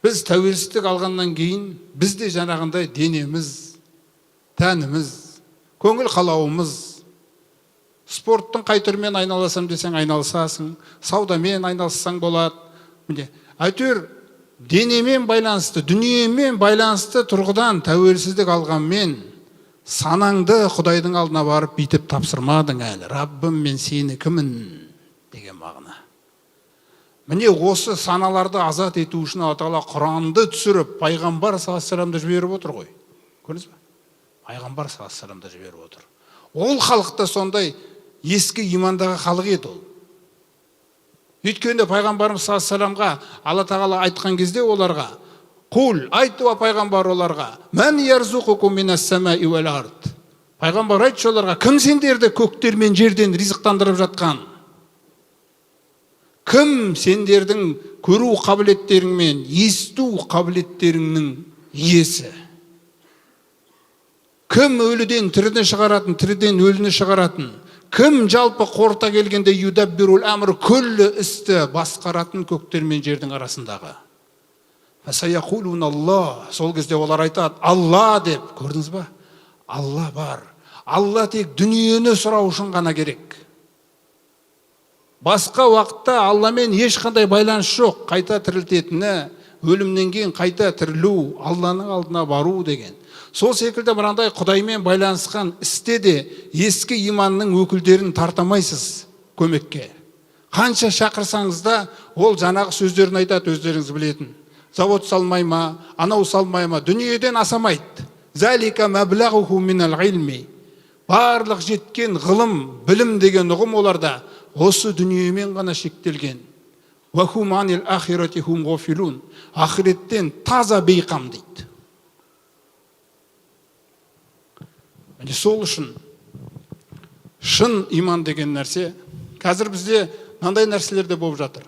Біз тәуелсіздік алғаннан кейін бізде жаңағындай денеміз, тәніміз, көңіл қалауымыз, спорттың қай түрімен айналасам десең айналысасың, саудамен айналыссаң болады. Міне, әйтеуір денемен байланысты, дүниемен байланысты тұрғыдан тәуелсіздік алғанмен санаңды Құдайдың алдына барып бүйтіп тапсырмадың әлі. Раббым, мен сені кімін деген мағына. Міне осы саналарды азат ету үшін Алла Тағала Құранды түсіріп, пайғамбар саллаллаху алейхи вассаламды жіберіп отыр ғой. Көрдіңіз бе? Пайғамбар саллаллаху алейхи вассаламды жіберіп отыр. Ол халықта сондай ескі имандағы халық еді ол. Өйткені пайғамбарымыз саллаллаху алейхи вассаламға Алла Тағала айтқан кезде оларға: "Құл", айтты пайғамбар оларға: "Мән ярзуқукум минас самаи вал ард". Пайғамбар айтшы оларға: "Кім сендерді көктер мен жерден ризықтандырып жатқан? Кім сендердің көру қабілеттерің мен есту қабілеттеріңнің иесі? Кім өліден тіріні шығаратын, тіріден өліні шығаратын? Кім жалпы қорыта келгенде юдаббирул амр, күллі істі басқаратын көктер мен жердің арасындағы?" Фасаяқулун Алла. Сол кезде олар айтады: "Алла" деп. Көрдіңіз ба? Алла бар. Алла тек дүниені сұрау үшін ғана керек. Басқа уақытта Алламен ешқандай байланыс жоқ. Қайта тірілтетіні, өлімнен кейін қайта тірілу, Алланың алдына бару деген. Сол секілді мынандай Құдаймен байланысқан істе де ескі иманның өкілдерін тартамайсыз көмекке. Қанша шақырсаңыз да ол жаңағы сөздерін айтады, өздеріңіз білетін. Завод салмай ма, анау салмай ма, дүниеден асамайды. Залика маблағуху минал илми. Барлық жеткен ғылым, білім деген ұғым оларда осы дүниемен ғана шектелген. Вахум анил ахирати хум ғофилун. Ахиреттен таза бейқам дейді. Сол үшін шын иман деген нәрсе, қазір бізде мынандай нәрселер де болып жатыр.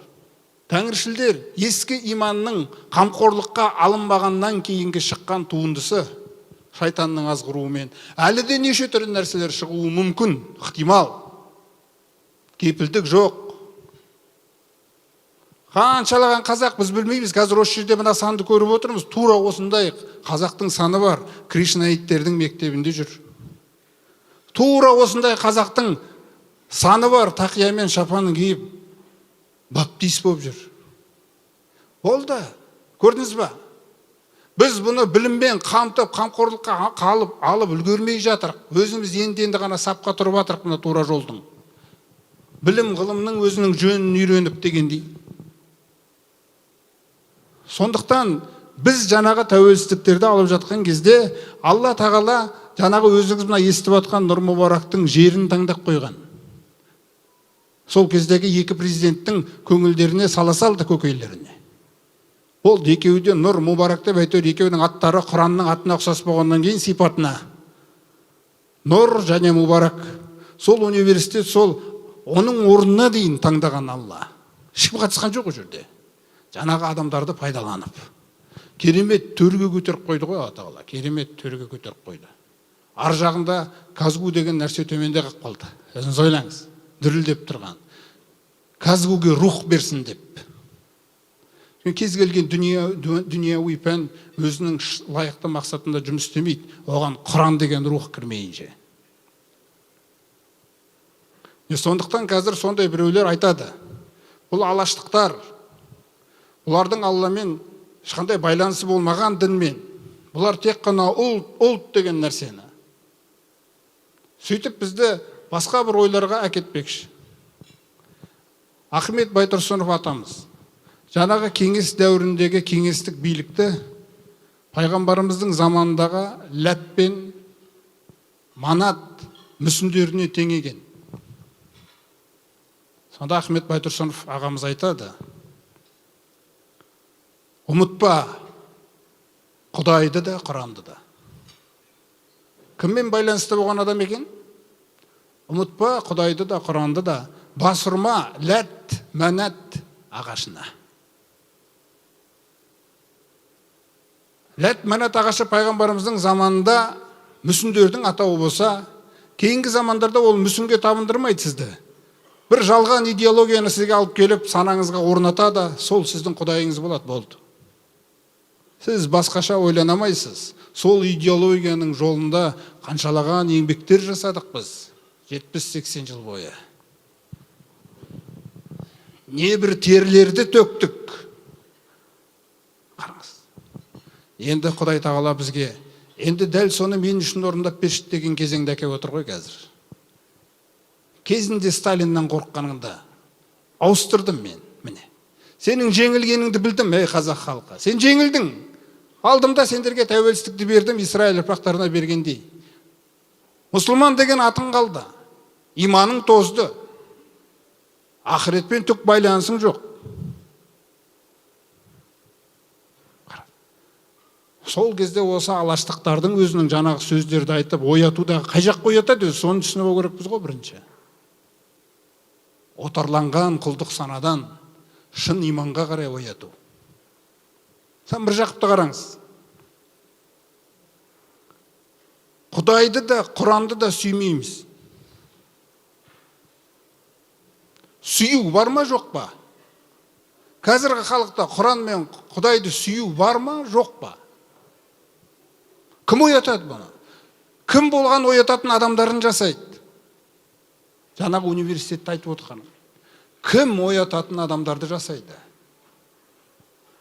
Тәңіршілдер ескі иманның қамқорлыққа алынбағаннан кейінгі шыққан туындысы шайтанның азғыруымен әлі де неше түрлі нәрселер шығуы мүмкін, ықтимал. Кепілдік жоқ. Қаншалаған қазақ біз білмейміз. Қазір осы жерде мына санды көріп отырмыз. Тура осындай қазақтың саны бар. Кришнаиттердің мектебінде жүр. Тура осындай қазақтың саны бар. Тақиямен шапанын киіп баптист болып жүр. Ол да, көрдіңіз ба? Біз бұны біліммен қамтып, қамқорлыққа алып үлгермей жатырық. Өзіміз енді ғана сапқа тұрып жатырық мына тура жолдың. Білім ғылымның өзінің жөнін үйреніп дегендей. Сондықтан біз жаңағы тәуелсіздіктерді алып жатқан кезде Алла Тағала жаңағы өзіңіз мына естіп жатқан Нұр Мүбарактың жерін таңдап қойған. Сол кездегі екі президенттің көңілдеріне сала салды, көкейлеріне. Ол екеуі де Нұр Мүбарак деп әйтеуір екеуінің аттары Құранның атына ұқсас болғаннан кейін сипатына. Нұр және Мүбарак. Сол университет, сол оның орнына дейін таңдаған Алла. Ешкім қатысқан жоқ ол жерде. Жаңағы адамдарды пайдаланып. Керемет төрге көтеріп қойды ғой Алла Тағала. Керемет төрге көтеріп қойды. Ар жағында Казгу деген нәрсе төменде қалып қалды. Өзіңіз ойлаңыз. Дүрілдеп тұрған. Казгуге рух берсін деп. Кез келген дүнияуи пән өзінің лайықты мақсатында жұмыс істемейді. Оған Құран деген рух кірмейінше. Сондықтан қазір сондай біреулер айтады. Бұл алаштықтар, бұлардың Алламен ешқандай байланысы болмаған дінмен. Бұлар тек қана ұлт деген нәрсені. Сөйтіп бізді басқа бір ойларға әкетпекші. Ахмет Байтұрсынов атамыз жаңағы кеңес дәуіріндегі кеңестік билікті пайғамбарымыздың заманындағы ләт пен манат мүсіндеріне теңеген. Сонда Ахмет Байтұрсынов ағамыз айтады: "Ұмытпа Құдайды да, Құранды да". Кіммен байланысты болған адам екен? Ұмытпа Құдайды да, Құранды да, бас ұрма ләт, манат ағашына. Ләт, манат ағашы пайғамбарымыздың заманында мүсіндердің атауы болса, кейінгі замандарда ол мүсінге табындырмайды сізді. Бір жалған идеологияны сізге алып келіп, санаңызға орнатады, сол сіздің құдайыңыз болады, болды. Сіз басқаша ойланамайсыз. Сол идеологияның жолында қаншалаған еңбектер жасадық біз 70-80 жыл бойы. Небір терлерді төктік. Қараңыз. Енді Құдай тағала бізге, енді дәл соны мен үшін орындап берші деген кезеңді әкеп отыр ғой қазір. Кезінде Сталиннен қорыққаныңда ауыстырдым мен, міне. Сенің жеңілгеніңді білдім, қазақ халқы. Сен жеңілдің. Алдым да сендерге тәуелсіздікті бердім, Израиль ұрпақтарына бергендей. Мұсылман деген атың қалды. Иманың тозды. Ақыретпен түк байланысың жоқ. Сол кезде осы алаштықтардың өзінің жаңағы сөздерді айтып, оятудағы қай жаққа оятады, соны түсініп алу керекпіз ғой бірінші. Отарланған құлдық санадан шын иманға қарай ояту. Сен бір жақты қараңыз. Құдайды да, Құранды да сүймейміз. Сүю бар ма, жоқ па? Қазіргі халықта Құран мен Құдайды сүю бар ма, жоқ па? Кім оятады бұны? Кім болған оятатын адамдарын жасайды? Жаңағы университетті айтып отырғаным. Кім оятатын адамдарды жасайды?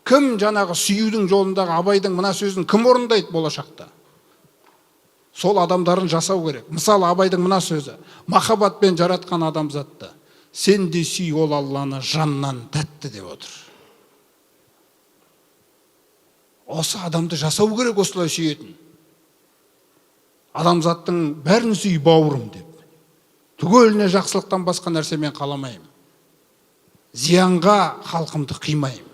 Кім жаңағы сүюдің жолындағы Абайдың мына сөзін кім орындайды болашақта? Сол адамдарын жасау керек. Мысалы, Абайдың мына сөзі: махаббатпен жаратқан адамзатты сен де сүй, ол Алланы жаннан тәтті деп отыр. Осы адамды жасау керек осылай сүйетін. Адамзаттың бәрін сүй бауырым деп. Түгеліне жақсылықтан басқа нәрсе мен қаламаймын. Зиянға халқымды қимаймын.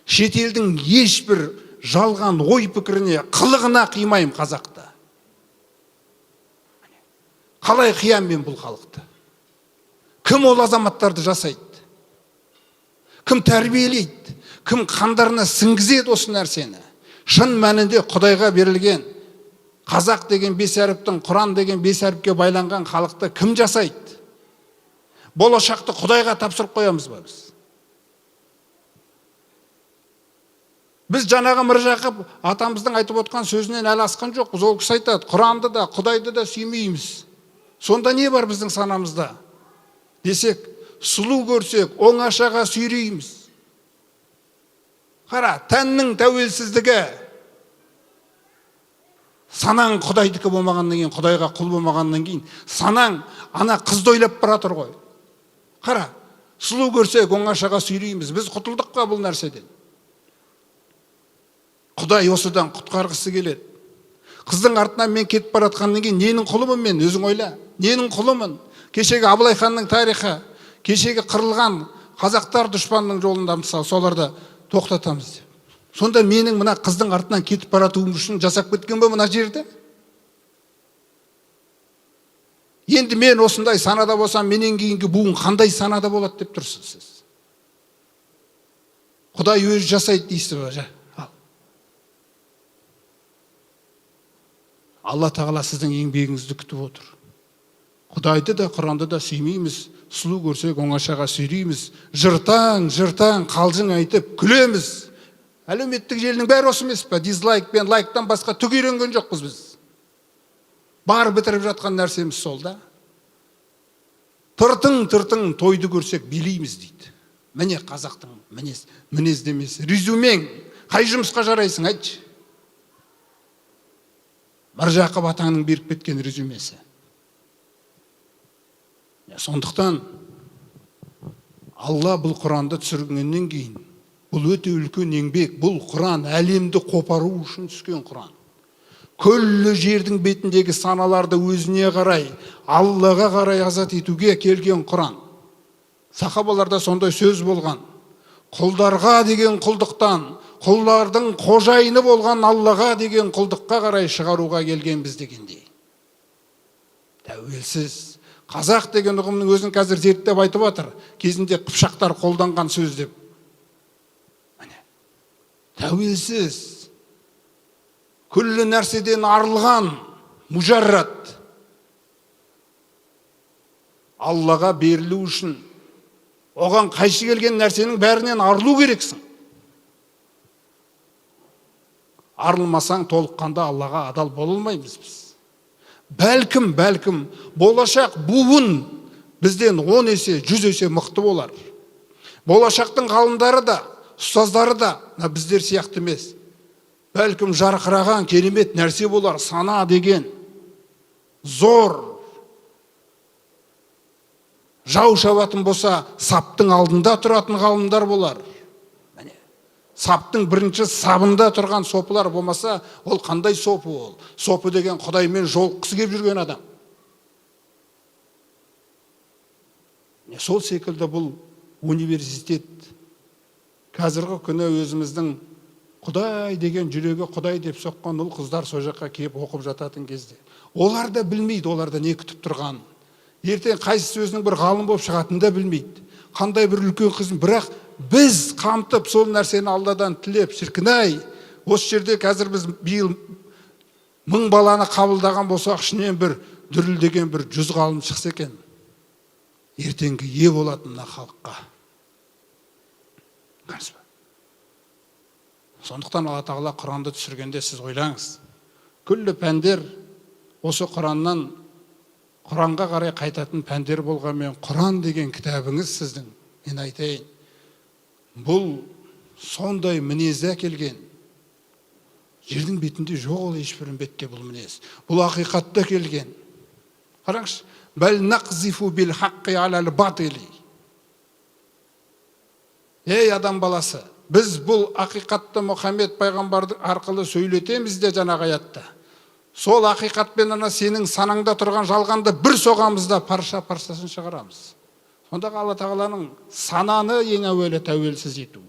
Шетелдің ешбір жалған ой пікіріне, қылығына қимаймын қазақты. Қалай қиям мен бұл халықты? Кім ол азаматтарды жасайды? Кім тәрбиелейді? Кім қандарына сіңгізеді осы нәрсені? Шын мәнінде Құдайға берілген қазақ деген 5 әріптің, Құран деген 5 әріпке байланған халықты кім жасайды? Болашақты Құдайға тапсырып қоямыз ба біз? Біз жаңағы Міржақып атамыздың айтып отқан сөзінен әлі асқан жоқпыз. Ол кісі айтады: Құранды да, Құдайды да сүймейміз. Сонда не бар біздің санамызда? Десек, сұлу көрсек, оңашаға сүйрейміз. Қара, тәннің тәуелсіздігі. Санаң Құдайдікі болмағаннан кейін, Құдайға құл болмағаннан кейін, санаң ана қызды ойлап баратыр ғой. Қара, сұлу көрсек, оңашаға сүйрейміз. Біз құтылдық па бұл нәрседен? Құдай осыдан құтқарғысы келеді. Қыздың артынан мен кетіп баратқаннан кейін ненің құлымын мен, өзің ойла. Ненің құлымын? Кешегі Абылай ханның тарихы, кешегі қырылған қазақтар дұшпанның жолында, мысалы, соларды тоқтатамыз деп. Сонда менің мына қыздың артынан кетіп баратуым үшін жасап кеткен бе мына жерді? Енді мен осындай санада болсам, менен кейінгі буын қандай санада болады деп тұрсыз сіз? Құдай өзі жасайды дейсіз бе? Алла тағала сіздің еңбегіңізді күтіп отыр. Құдайды да, Құранды да сүймейміз, сұлу көрсек оңашаға сүйрейміз, жыртаң, қалжың айтып күлеміз. Әлеуметтік желінің бәрі осы емес пе? Дизлайк пен лайктан басқа түк үйренген жоқпыз біз. Бар бітіріп жатқан нәрсеміз сол да. Тыртың тойды көрсек билейміз дейді. Міне қазақтың мінездемесі. Резюмең, қай жұмысқа жарайсың, айтшы? Міржақып атаңның беріп кеткен резюмесі. Сондықтан Алла бұл Құранды түсіргеннен кейін, бұл өте үлкен еңбек. Бұл Құран әлемді қопару үшін түскен Құран. Күллі жердің бетіндегі саналарды өзіне қарай, Аллаға қарай азат етуге келген Құран. Сахабаларда сондай сөз болған: құлдарға деген құлдықтан, құлдардың қожайыны болған Аллаға деген құлдыққа қарай шығаруға келгенбіз дегендей. Тәуелсіз қазақ деген ұғымның өзін қазір зерттеп айтып жатыр. Кезінде қыпшақтар қолданған сөз деп. Тәуелсіз, күллі нәрседен арылған, мұжаррат. Аллаға берілу үшін оған қайшы келген нәрсенің бәрінен арылу керексің. арылмасаң толыққанда Аллаға адал бола алмаймыз біз. Бәлкім болашақ буын бізден 10 есе, 100 есе мықты болар. Болашақтың ғалымдары да, ұстаздары да біздер сияқты емес. Бәлкім жарқыраған керемет нәрсе болар, сана деген зор. Жау шабатын болса, саптың алдында тұратын ғалымдар болар. Саптың бірінші сабында тұрған сопылар болмаса, ол қандай сопы ол? Сопы деген Құдаймен жолыққысы келіп жүрген адам. Сол секілді бұл университет қазіргі күні өзіміздің Құдай деген жүрегі Құдай деп соққан ұл қыздар сол жаққа келіп оқып жататын кезде, олар да білмейді, оларда не күтіп тұрғанын. Ертең қайсысы өзінің бір ғалым болып шығатынын да білмейді. Қандай бір үлкен қызын, бірақ біз қамтып сол нәрсені Алладан тілеп, шіркін-ай, осы жерде қазір біз биыл 1000 баланы қабылдаған болсақ, ішінен бір дүрілдеген бір 100 ғалым шықса екен, ертеңгі ие болатын мына халыққа. Сондықтан Алла Тағала Құранды түсіргенде сіз ойлаңыз, күллі пәндер осы Құраннан, Құранға қарай қайтатын пәндер болғанмен, Құран деген кітабыңыз сіздің, мен айтайын, бұл сондай мінезі әкелген. Жердің бетінде жоқ ол ешбір бетте бұл мінез. Бұл ақиқатта келген. Қараңыз, бәл нақзифу бил хаққи алал батили. Ей адам баласы, біз бұл ақиқатты Мұхаммед пайғамбарды арқылы сөйлетеміз де жаңағы аятта. Сол ақиқатпен сенің санаңда тұрған жалғанды бір соғамызда парша-паршасын шығарамыз. Сондағы Алла Тағаланың сананы ең әуелі тәуелсіз ету.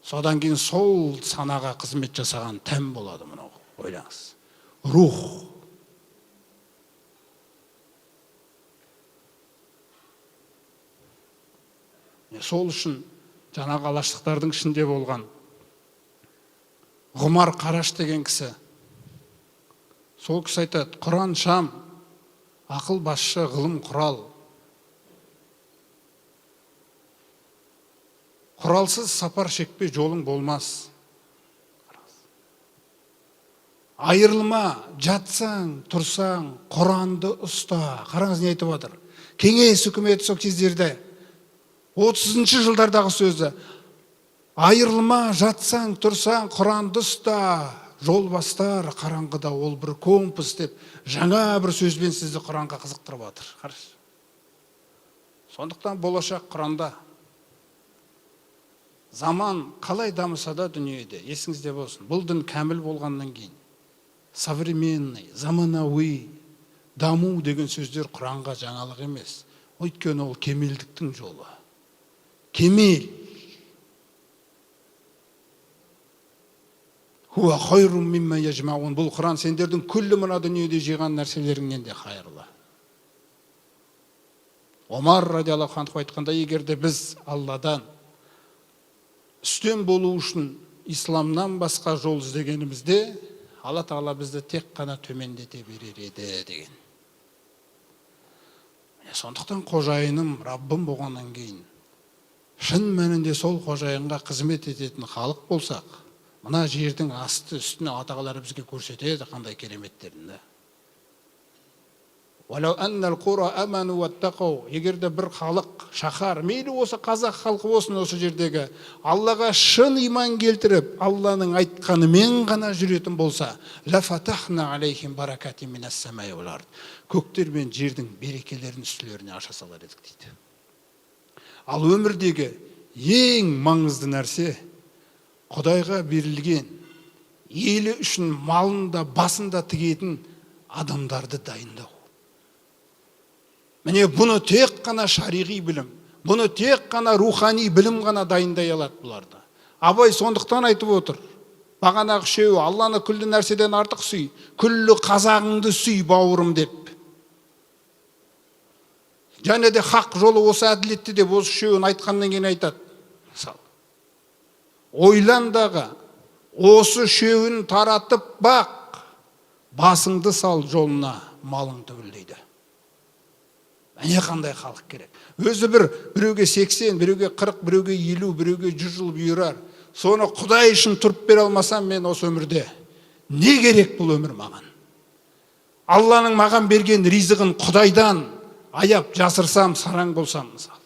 Содан кейін сол санаға қызмет жасаған тәм болады мұнау. Ойлаңыз. Рух. Сол үшін жаңағы алаштықтардың ішінде болған Ғұмар Қараш деген кісі, сол кісі айтады, Құран шам, ақыл басшы, ғылым құрал. Құралсыз сапар шекпе жолың болмас. Айырылма, жатсаң, тұрсаң, Құранды ұста. Қараңыз не айтып отыр. Кеңес үкіметі сол кездерде 30-шы жылдардағы сөзі. Айырылма, жатсаң, тұрсаң, Құранды ұста. Жол бастар қараңғыда, ол бір компас деп, жаңа бір сөзбен сізді Құранға қызықтырып отыр. Қараңыз. Сондықтан болашақ Құранда. Заман қалай дамыса да дүниеде, есіңізде болсын. Бұл дін кәміл болғаннан кейін, современный, заманауи, даму деген сөздер Құранға жаңалық емес. Өйткені ол кемелдіктің жолы. Кемел. Хуа хайрун мимма яжмаун. Бұл Құран сендердің күллі мына дүниеде жиған нәрселеріңнен де хайырлы. Омар радиаллаху анху айтқанда, егерде біз Алладан үстем болу үшін исламнан басқа жол іздегенімізде, Алла Тағала бізді тек қана төмендете берер еді деген. Сондықтан қожайыным Раббым болғаннан кейін, шын мәнінде сол қожайынға қызмет ететін халық болсақ, мына жердің асты үстіне Алла Тағала бізге көрсетеді қандай кереметтерін. Егерде бір халық, шахар, мейлі осы қазақ халқы болсын осы жердегі, Аллаға шын иман келтіріп, Алланың айтқанымен ғана жүретін болса, көктер мен жердің берекелерін үстілеріне аша салар едік дейді. Ал өмірдегі ең маңызды нәрсе Құдайға берілген, елі үшін малында, басында тігетін адамдарды дайындау. Міне бұны тек қана шариғи білім, бұны тек қана рухани білім ғана дайындай алады бұларды. Абай сондықтан айтып отыр. Бағанағы үшеуі, Алланы күллі нәрседен артық сүй, күллі қазағыңды сүй бауырым деп. Және де хақ жолы осы әділетті деп осы үшеуін айтқаннан кейін айтады. Ойландағы осы үшеуін таратып бақ, басыңды сал жолына, малың төгілдейді. Әне қандай халық керек. Өзі біреуге 80, біреуге 40, біреуге 50, біреуге 100 жыл бұйырар. соны Құдай үшін тұрып бере алмасам, мен осы өмірде не керек бұл өмір маған? Алланың маған берген ризығын Құдайдан аяп жасырсам, сараң болсам мысалы.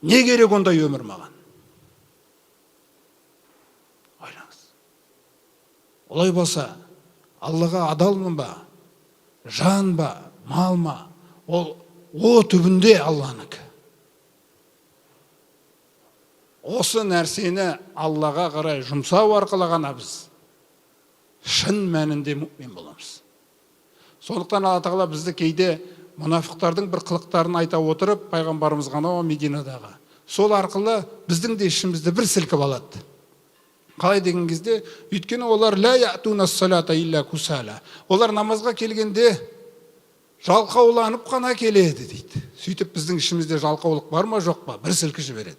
Не керек ондай өмір маған? Ойлаңыз. Олай болса, Аллаға адалмын ба, жан ба, мал ма? Ол түбінде Алланыкі. Осы нәрсені Аллаға қарай жұмсау арқылы ғана біз шын мәнінде мүмин боламыз. Сондықтан Алла Тағала бізді кейде мұнафықтардың бір қылықтарын айта отырып, пайғамбарымыз ғана Мединадағы. Сол арқылы біздің де ішімізді бір сілкіп алады. Қалай деген кезде, өйткені олар ла яътуна ссалата илля кусала. Олар намазға келгенде жалқауланып қана келеді дейді. Сөйтіп біздің ішімізде жалқаулық бар ма, жоқ па? Бір сілкі жібереді.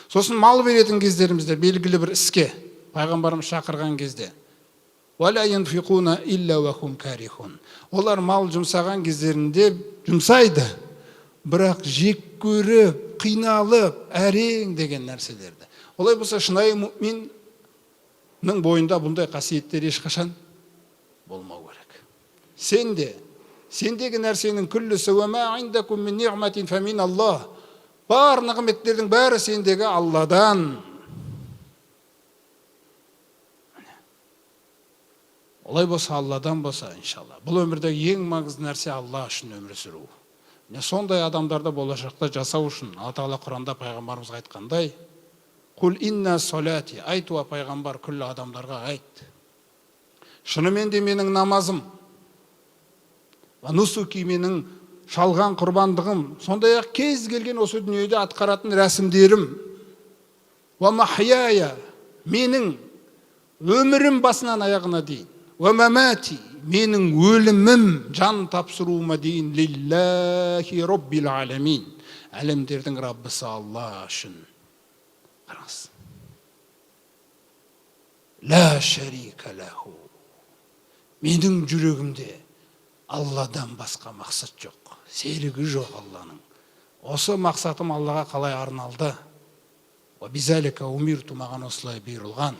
Сосын мал беретін кездерімізде белгілі бір іске пайғамбарымыз шақырған кезде وَلَا يَنْفِقُونَ إِلَّا وَهُمْ كَارِهُونَ. Олар мал жұмсаған кездерінде жұмсайды, бірақ жек көріп, қиналып, әрең деген нәрселерді. Олай болса, шынайы мүминнің бойында бұндай қасиеттер ешқашан болмау керек. Сендегі нәрсенің күллісі وَمَا عِنْدَكُمْ مِنْ نِعْمَةٍ فَمِنَ اللَّهِ. Бар нығметтердің бәрі сендегі Алладан. Олай болса, Алладан болса, иншалла. Бұл өмірде ең маңызды нәрсе Алла үшін өмір сүру. Сондай адамдарды болашақта жасау үшін Алла Тағала Құранда пайғамбарымызға айтқандай, «Құл инна солати», айтуа пайғамбар күллі адамдарға айт. Шынымен де менің намазым, нусуки менің шалған құрбандығым, сондай-ақ кез келген осы дүниеде атқаратын рәсімдерім, ва махяя, менің өмірім басынан аяғына дейін, ва мамати, менің өлімім, жан тапсыруыма дейін, лиллахи роббил аламин, әлемдердің Раббысы Алла үшін. Қараңыз. Ла шарика лаху. Менің жүрегімде Алладан басқа мақсат жоқ. Серігі жоқ Алланың. Осы мақсатым Аллаға қалай арналды? Бизалика умирту, маған осылай бұйырылған.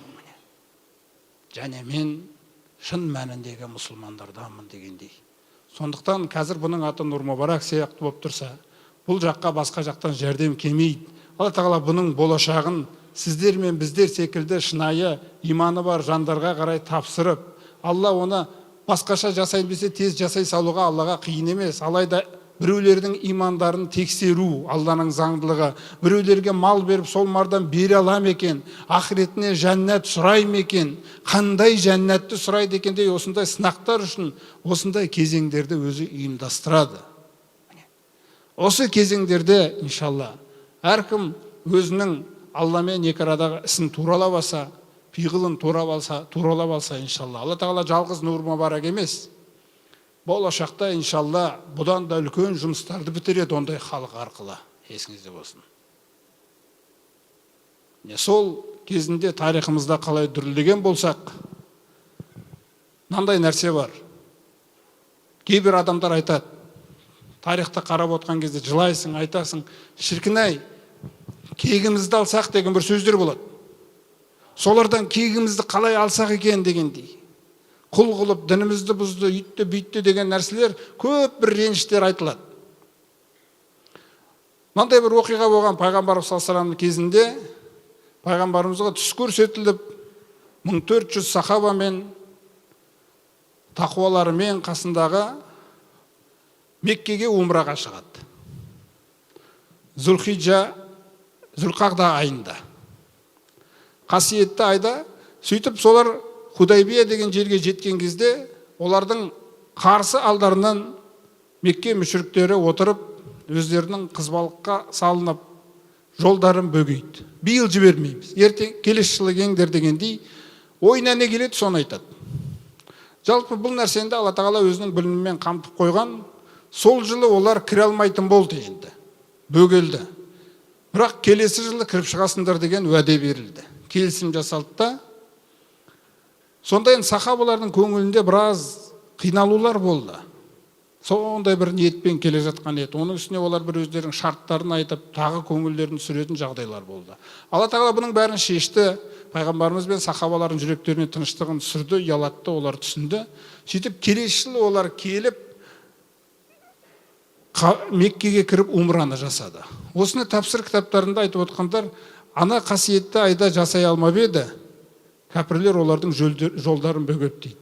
Және мен шын мәніндегі мұсылмандарданмын дегендей. Сондықтан қазір бұның аты Нұр Мүбарак сияқты болып тұрса, бұл жаққа басқа жақтан жәрдем келмейді. Алла Тағала бұның болашағын сіздер мен біздер секілді шынайы иманы бар жандарға қарай тапсырып, Алла оны басқаша жасайын десе тез жасай салуға Аллаға қиын емес. Алайда біреулердің имандарын тексеру, Алланың заңдылығы, біреулерге мал беріп сол мардан бере алам екен, ақыретіне жәннат сұрайм екен, қандай жәннатты сұрайды екендей, осындай сынақтар үшін осындай кезеңдерді өзі ұйымдастырады. Осы кезеңдерде иншалла әркім өзінің Алламен екі арадағы ісін туралап алса, пиғылын туралап алса иншалла. Алла Тағала жалғыз Нұр Мүбарак емес, болашақта иншалла бұдан да үлкен жұмыстарды бітіреді ондай халық арқылы, есіңізде болсын. Сол кезінде тарихымызда қалай дүрлеген болсақ, мынандай нәрсе бар. Кейбір адамдар айтады, тарихты қарап отқан кезде жылайсың, айтасың, шіркін-ай, кегімізді алсақ деген бір сөздер болады. Солардан кегімізді қалай алсақ екен дегендей. Құл қылып, дінімізді бұзды, үйтті, бүйтті деген нәрселер көп бір реніштер айтылады. Мынандай бір оқиға болған пайғамбарымыз саллаллаху алейхи кезінде, пайғамбарымызға түс көрсетіліп, 1400 сахабамен, тақуаларымен қасындағы Меккеге умраға шығады. Зүлқағда айында. Қасиетті айда, сөйтіп солар Худайбия деген жерге жеткен кезде, олардың қарсы алдарынан Мекке мүшіріктері отырып, өздерінің қызбалыққа салынып, жолдарын бөгейді. Биыл жібермейміз, ертең келесі жылы келіңдер дегендей, ойына не келеді, соны айтады. Жалпы бұл нәрсені Алла Тағала өзінің білімімен қамтып қойған. Сол жылы олар кіре алмайтын болды енді, бөгелді. Бірақ келесі жылы кіріп шығасыңдар деген уәде берілді. Келісім жасалды да. Сондай сахабалардың көңілінде біраз қиналулар болды. Сондай бір ниетпен келе жатқан еді. Оның үстіне олар бір өздерінің шарттарын айтып, тағы көңілдерін сүретін жағдайлар болды. Алла Тағала бұның бәрін шешті. пайғамбарымыз бен сахабалардың жүректеріне тыныштығын түсірді, ұялатты, олар түсінді. Сөйтіп келесі жылы олар келіп Меккеге кіріп умраны жасады. Осыны тәпсір кітаптарында айтып отқандар, ана қасиетті айда жасай алмап еді, кәпірлер олардың жолдарын бөгеп дейді.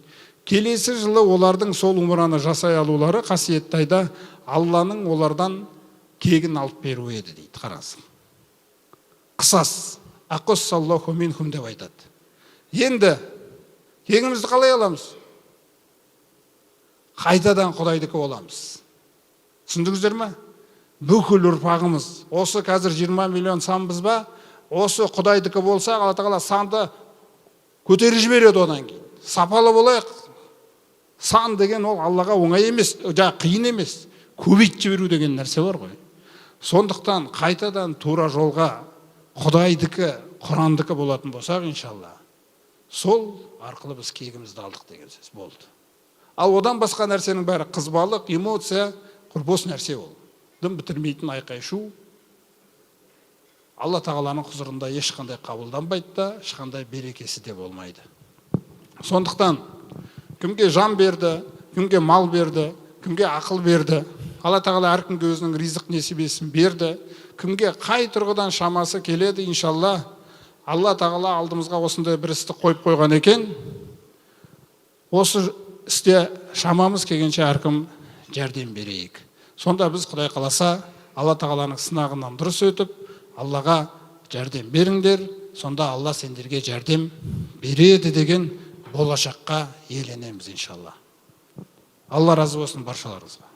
Келесі жылы олардың сол умраны жасай алулары қасиетті айда Алланың олардан кегін алып беру еді дейді. Қараңыз. Қысас, ақоссаллаху минхум деп айтады. Енді кегімізді қалай аламыз? Қайтадан Құдайдікі боламыз. Түсіндіңіздер ме? Бүкіл ұрпағымыз, осы қазір 20 миллион санбыз ба, осы Құдайдікі болса, Алла тағала санды көтеріп жібереді одан кейін. Сапалы болайық. Сан деген ол Аллаға оңай емес, қиын емес. Көбейтіп жіберу деген нәрсе бар ғой. Сондықтан қайтадан тура жолға Құдайдікі, Құрандікі болатын болсақ, иншалла, сол арқылы біз кегімізді алдық деген сөз болды. Ал одан басқа нәрсенің бәрі қызбалық, эмоция, бос нәрсе ол. Дым бітірмейтін айқай-шу. Алла тағаланың құзырында ешқандай қабылданбайды да, ешқандай берекесі де болмайды. Сондықтан кімге жан берді, кімге мал берді, кімге ақыл берді, Алла тағала әркімге өзінің ризық несібесін берді, кімге қай тұрғыдан шамасы келеді, иншалла, Алла тағала алдымызға осындай бір істі қойып қойған екен. Осы істе шамамыз келгенше әркім жәрдем берейік. Сонда біз Құдай қаласа Алла тағаланың сынағынан дұрыс өтіп, Аллаға жәрдем беріңдер, сонда Алла сендерге жәрдем береді деген болашаққа еленеміз иншалла. Алла разы болсын баршаларыңызға.